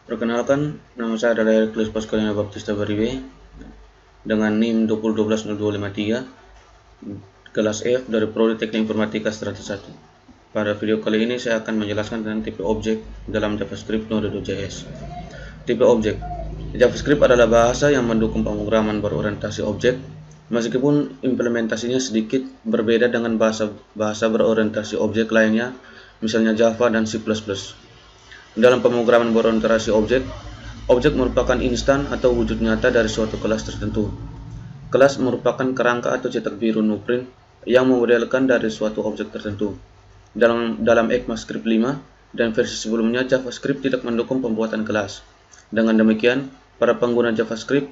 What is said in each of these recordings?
Perkenalkan, nama saya adalah Hercules Pascalina Baptista Baribe dengan NIM 20120253, kelas F dari Prodi Teknik Informatika Strata 1. Pada video kali ini saya akan menjelaskan tentang tipe objek dalam JavaScript Node.js. Tipe objek JavaScript adalah bahasa yang mendukung pemrograman berorientasi objek, meskipun implementasinya sedikit berbeda dengan bahasa berorientasi objek lainnya, misalnya Java dan C++. Dalam pemrograman berorientasi objek, objek merupakan instan atau wujud nyata dari suatu kelas tertentu. Kelas merupakan kerangka atau cetak biru blueprint yang memodelkan dari suatu objek tertentu. Dalam ECMAScript 5 dan versi sebelumnya, JavaScript tidak mendukung pembuatan kelas. Dengan demikian, para pengguna JavaScript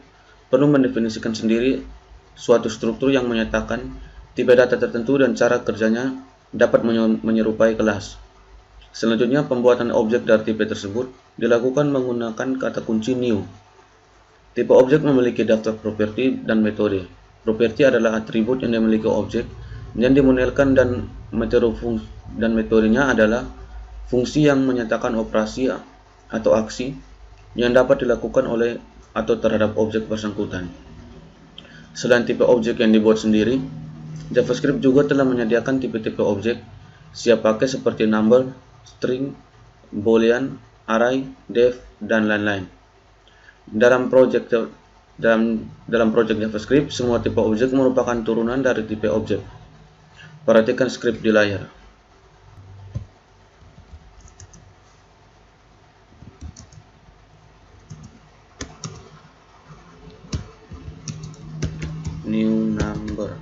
perlu mendefinisikan sendiri suatu struktur yang menyatakan tipe data tertentu dan cara kerjanya dapat menyerupai kelas. Selanjutnya, pembuatan objek dari tipe tersebut dilakukan menggunakan kata kunci new. Tipe objek memiliki daftar properti dan metode. Properti adalah atribut yang dimiliki objek yang dimodelkan, dan metodenya adalah fungsi yang menyatakan operasi atau aksi yang dapat dilakukan oleh atau terhadap objek bersangkutan. Selain tipe objek yang dibuat sendiri, JavaScript juga telah menyediakan tipe-tipe objek siap pakai seperti number, string, boolean, array, def, dan lain-lain. Dalam project JavaScript, semua tipe objek merupakan turunan dari tipe objek. Perhatikan skrip di layar. New number.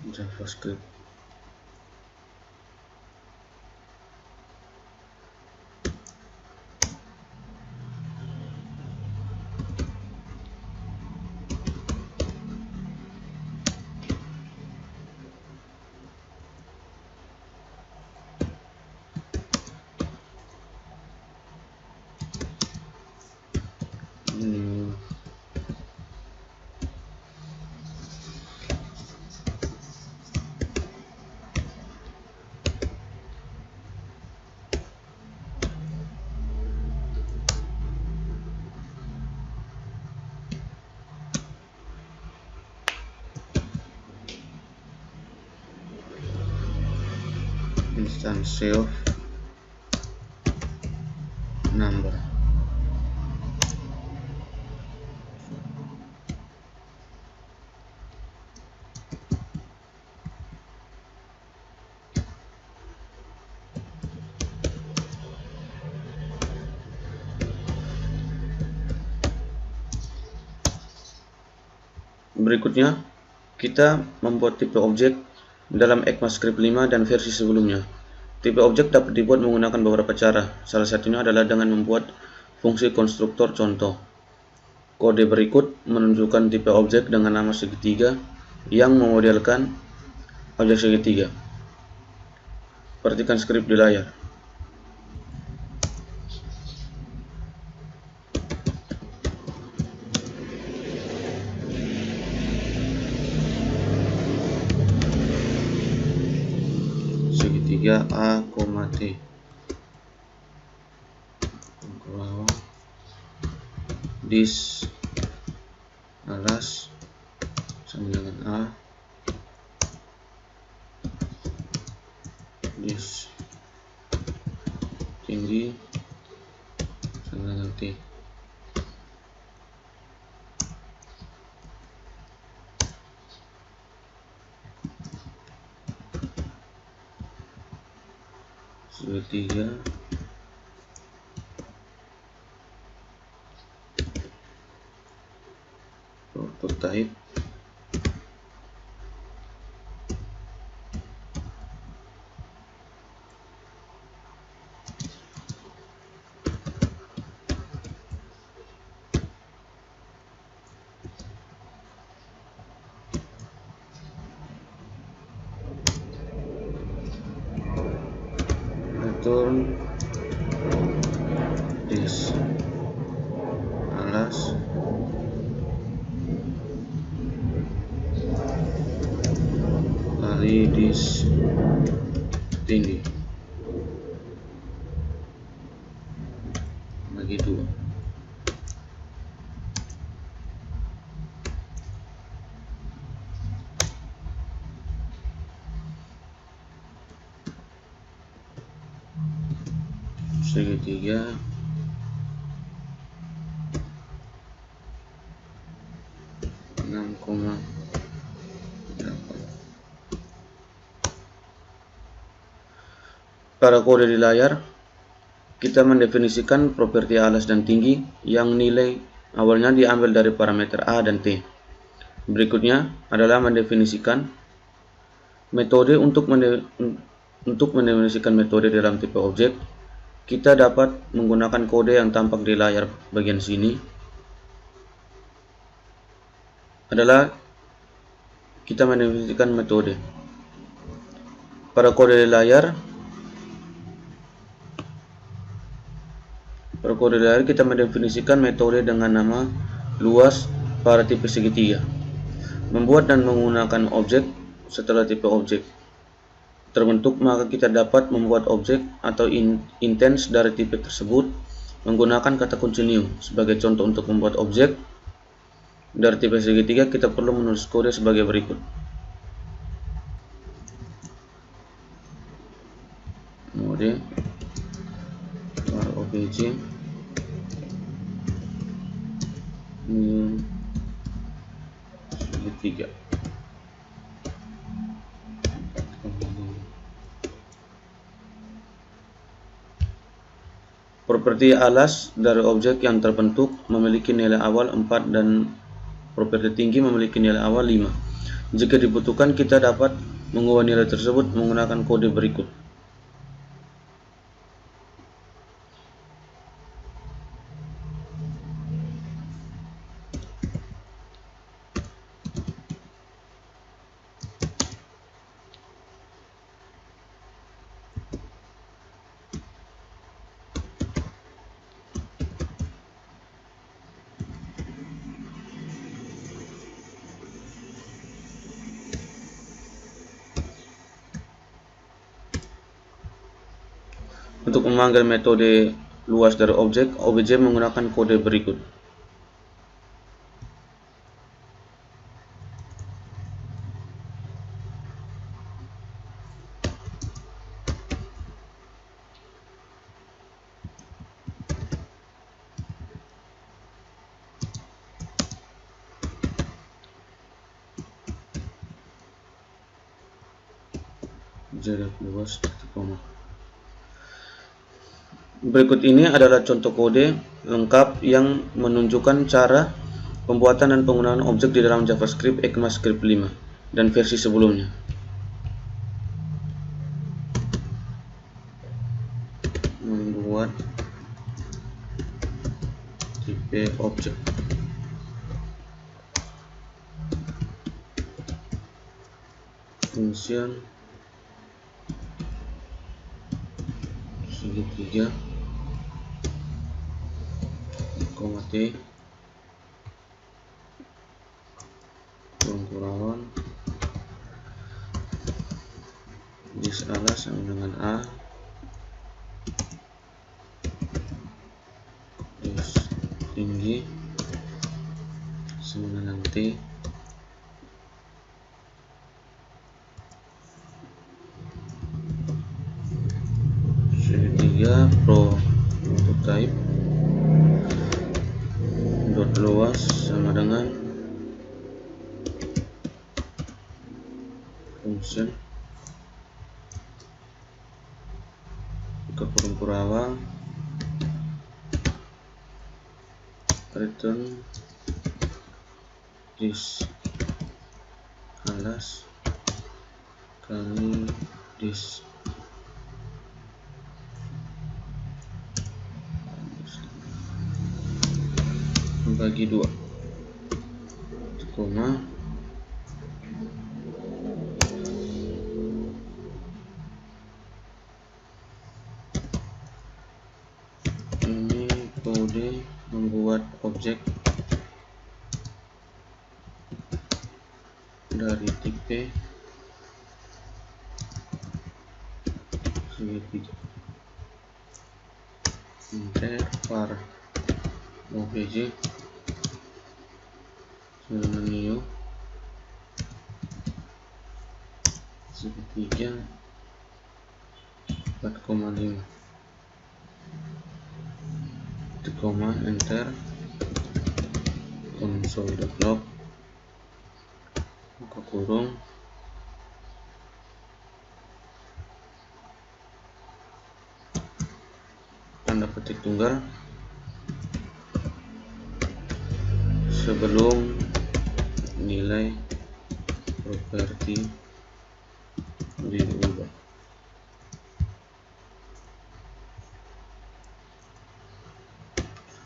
JavaScript. New instance of number. Berikutnya, kita membuat tipe objek dalam ECMAScript 5 dan versi sebelumnya. Tipe objek dapat dibuat menggunakan beberapa cara. Salah satunya adalah dengan membuat fungsi konstruktor contoh. Kode berikut menunjukkan tipe objek dengan nama segitiga yang memodelkan objek segitiga. Perhatikan skrip di layar. Segitiga A, T. This alas sama dengan A. This tinggi sama dengan T. Segitiga output type, return this alas kali this tinggi bagi 2. Segitiga pada kode di layar, kita mendefinisikan properti alas dan tinggi yang nilai awalnya diambil dari parameter A dan T. Berikutnya adalah mendefinisikan metode. Untuk mendefinisikan metode dalam tipe objek, kita dapat menggunakan kode yang tampak di layar bagian sini. Adalah kita mendefinisikan metode. Pada kode di layar, kita mendefinisikan metode dengan nama luas pada tipe segitiga. Membuat dan menggunakan objek setelah tipe objek terbentuk, maka kita dapat membuat objek atau intens dari tipe tersebut menggunakan kata kunci new. Sebagai contoh, untuk membuat objek dari tipe segitiga, kita perlu menulis kode sebagai berikut. Mode var obj new segitiga. Properti alas dari objek yang terbentuk memiliki nilai awal 4 dan properti tinggi memiliki nilai awal 5. Jika dibutuhkan, kita dapat mengubah nilai tersebut menggunakan kode berikut. Untuk memanggil metode luas dari objek, obj menggunakan kode berikut. Jarak luas titik koma. Berikut ini adalah contoh kode lengkap yang menunjukkan cara pembuatan dan penggunaan objek di dalam JavaScript ECMAScript 5 dan versi sebelumnya. Membuat tipe objek. Function segitiga koma T kurang dis alas sama dengan A, dis tinggi sama dengan T, segitiga pro untuk type dot luas sama dengan function buka kurung kurawal return this alas kali this bagi 2, koma ini kode membuat objek dari tipe segitiga. Enter var obj new segitiga 4,5 koma enter console.log buka kurung tanda petik tunggal sebelum nilai properti diubah.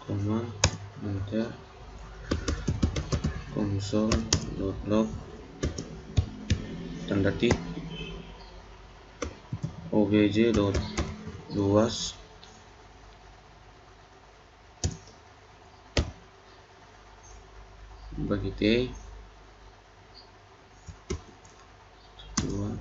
Koma enter console.log tanda tik obj.luas bagi t 2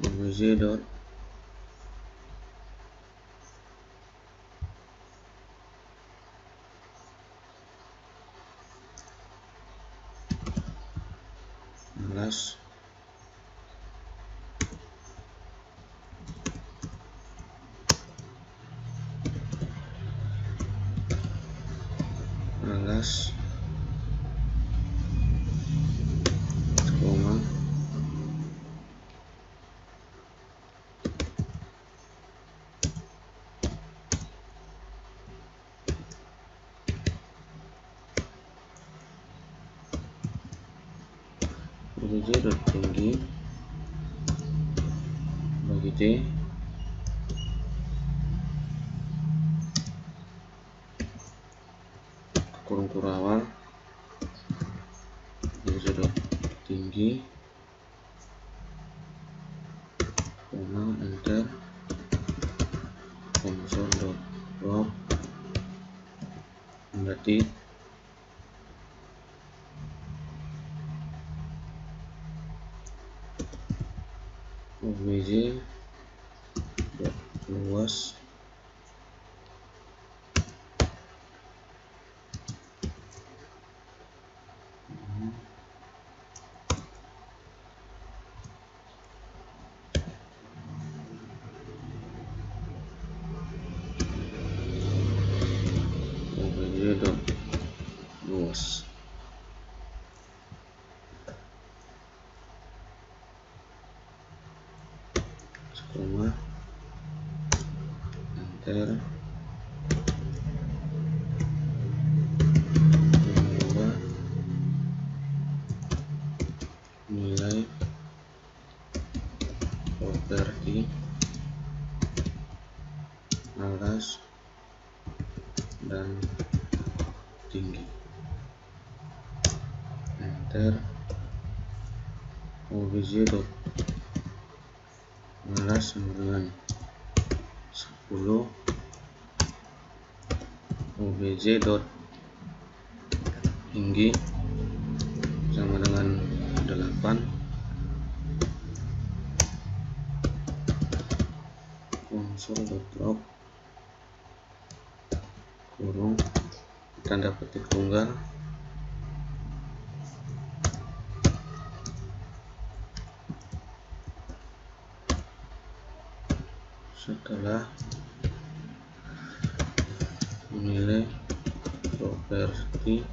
obj dot alas koma obj dot tinggi bagi t kurung kurawal obj dot tinggi koma enter console.log berarti obj dot luas obj dot luas koma enter mengubah nilai properti alas dan tinggi enter obj dot alas sama dengan 10 obj dot tinggi sama dengan 8 console.log kurung tanda petik tunggal setelah menilai properti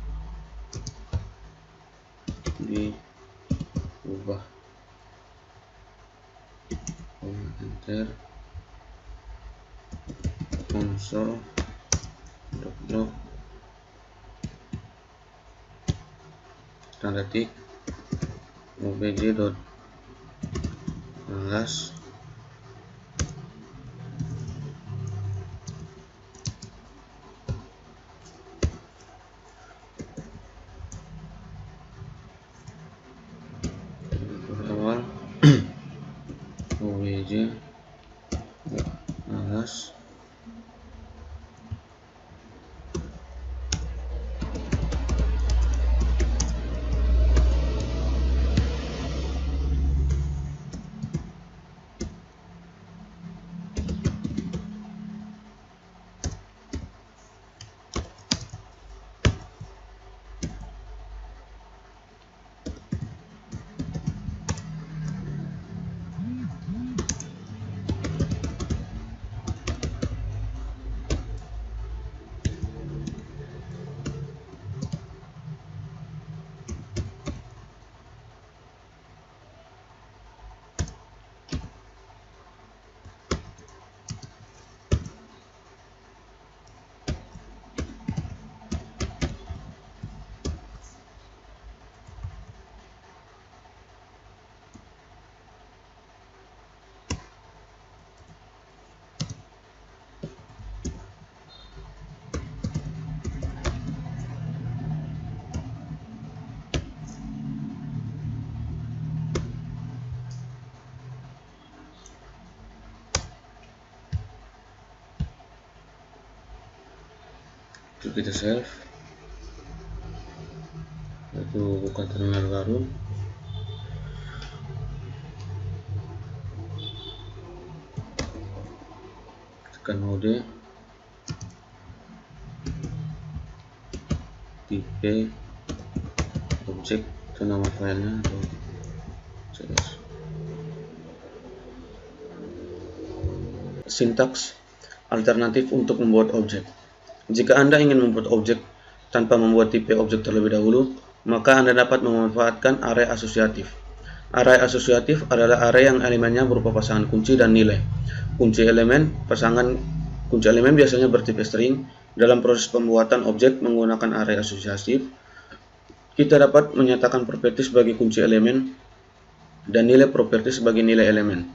diubah enter console.log tanda tik obj.kelas awal obj kelas itu kita save, itu buka terminal baru, tekan mode, tipe objek itu nama filenya atau CSS. Sintaks alternatif untuk membuat objek. Jika Anda ingin membuat objek tanpa membuat tipe objek terlebih dahulu, maka Anda dapat memanfaatkan array asosiatif. Array asosiatif adalah array yang elemennya berupa pasangan kunci dan nilai. Kunci elemen biasanya bertipe string. Dalam proses pembuatan objek menggunakan array asosiatif, kita dapat menyatakan properti sebagai kunci elemen dan nilai properti sebagai nilai elemen.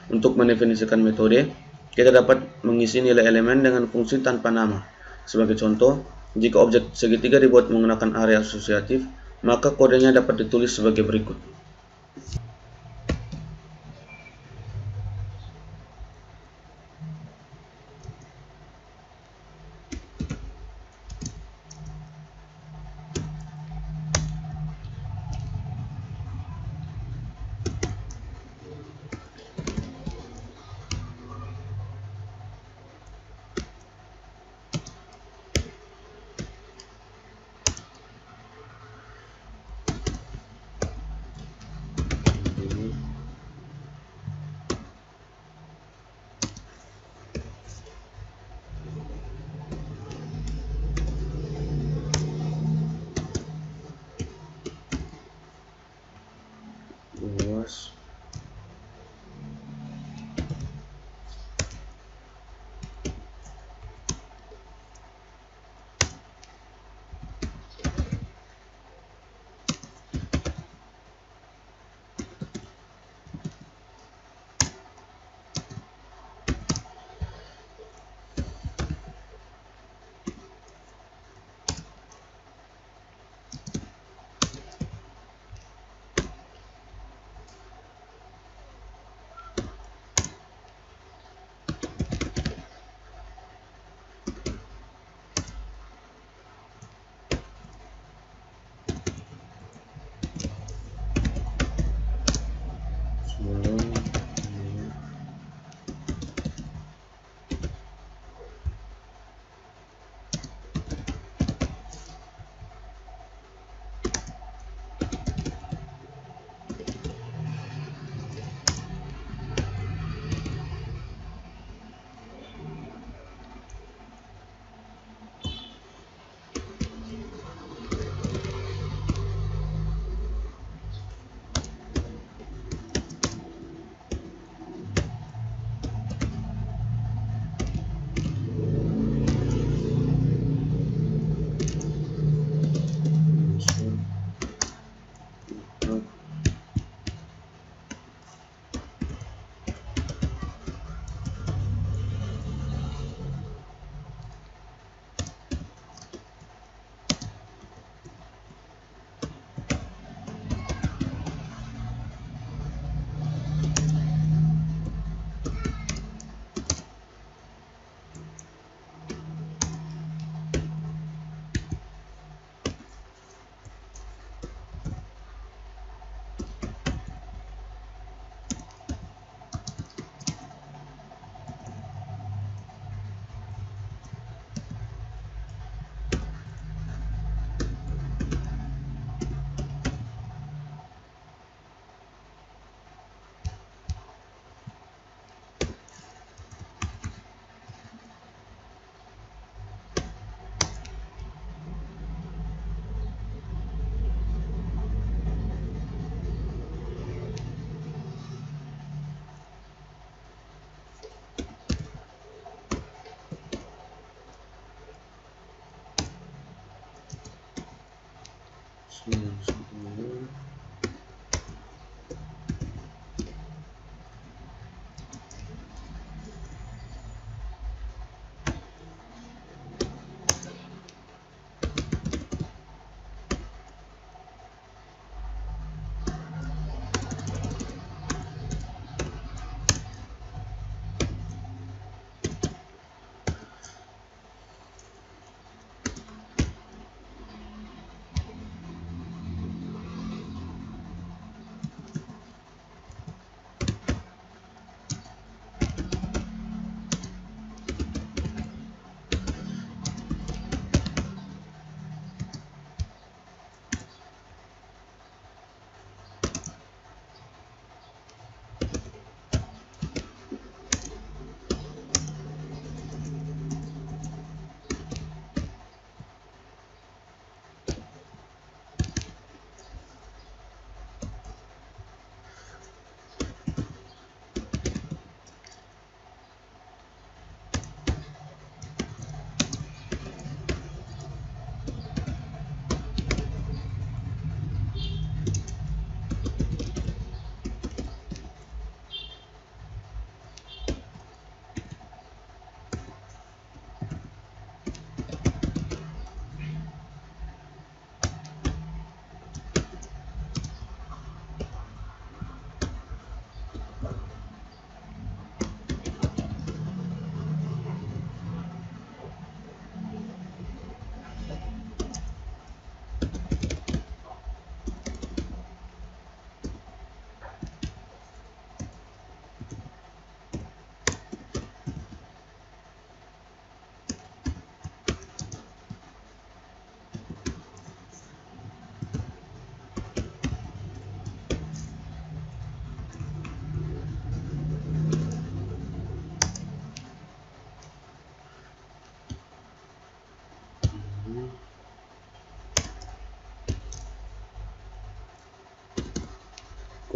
Untuk mendefinisikan metode, kita dapat mengisi nilai elemen dengan fungsi tanpa nama. Sebagai contoh, jika objek segitiga dibuat menggunakan array asosiatif, maka kodenya dapat ditulis sebagai berikut.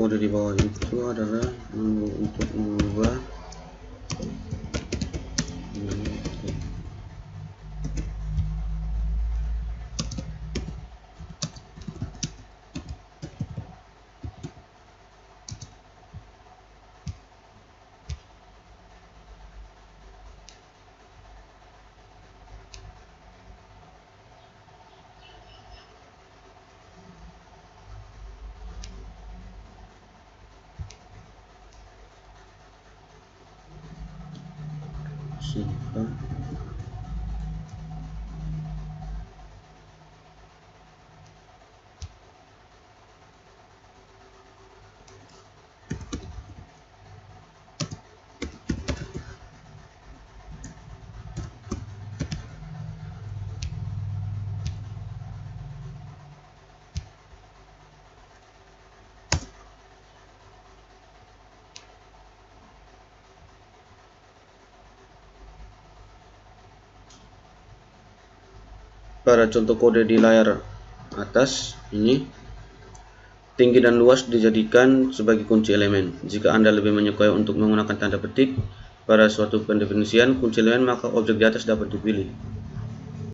Kode di bawah itu adalah untuk mengubah simpan. Pada contoh kode di layar atas ini, tinggi dan luas dijadikan sebagai kunci elemen. Jika Anda lebih menyukai untuk menggunakan tanda petik pada suatu pendefinisian kunci elemen, maka objek di atas dapat dipilih.